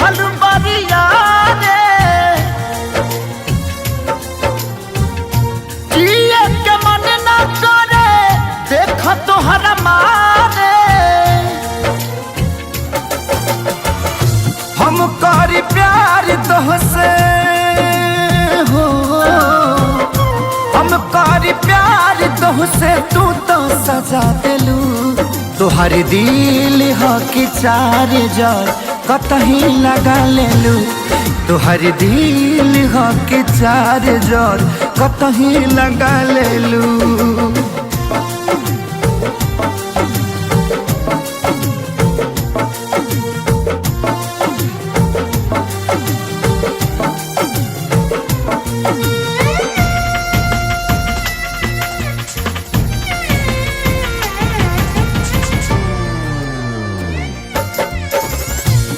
दिहल बरिया रे जिए के मन न करे देख तोहरा मारे हम करी प्यार तोहसे हो हम करी प्यार तोहसे तू तो सजा दिलू तोहर दिल हो कि चार जार कतही लगा लेलू तोहर दिल हो कि चार जार कतही लगा लेलू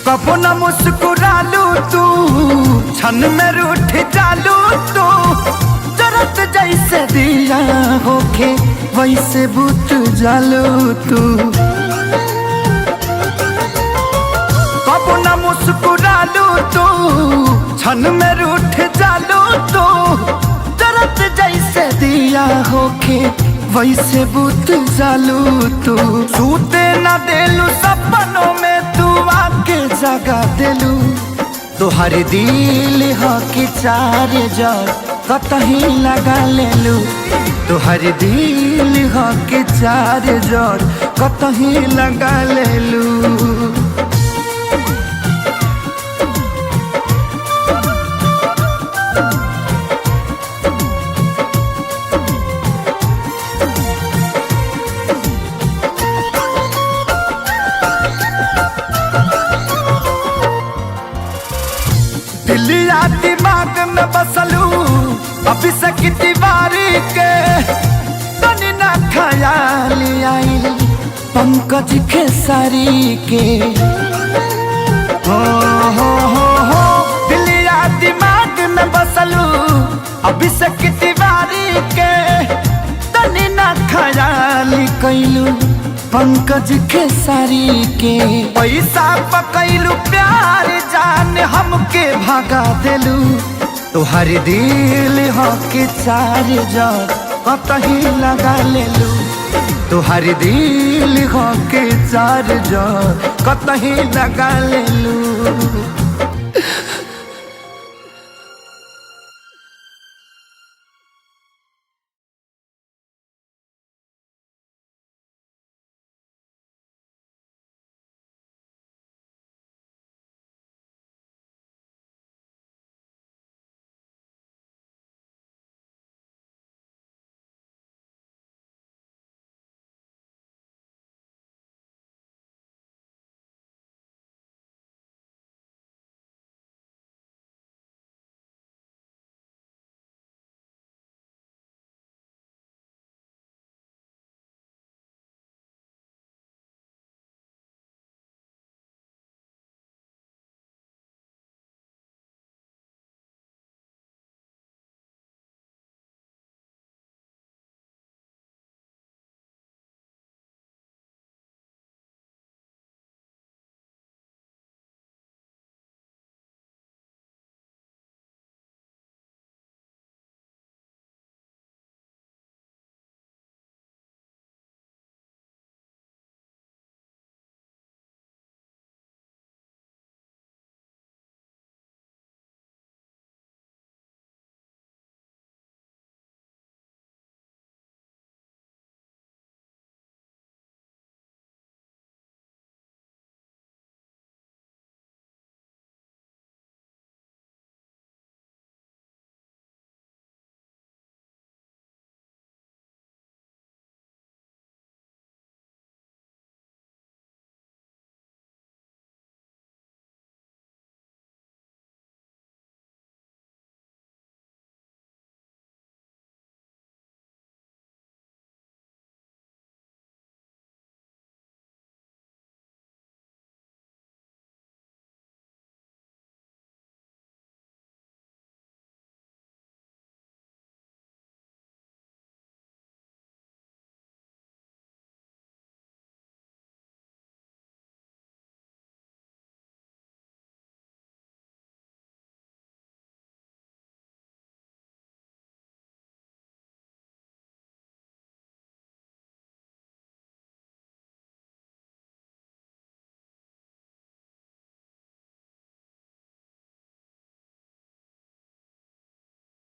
कबो न मुस्कुरालू तू क्षण में रूठ जालू तू जरत जैसे दिया होके वैसे बुत जालू तू कबो न मुस्कुरालू तू क्षण में रूठ जालू तू जरत जैसे दिया होके वैसे बुत जालू तू सूते न देलू सपनों में तू आके जगा दिलू तोहर दिल हो कि चार जार कतही लगा लेलू तोहर दिल हो कि चार जार कतही लगा लेलू दिलिया दिमाग में बसलू अभी से दीवारी के तनी ना ख्याल आई पंकज खेसारी के हो दिलिया दिमाग में बसलू अभी से दीवारी के तनी ना ख्याल कैलू पंकज खेसारी के पैसा पकैलू प्यार जान हमके भगा दिलू तोहर दिल हो कि चार जार कतही लगा लेलू तोहर दिल हो कि चार जार कतही लगा लेलू।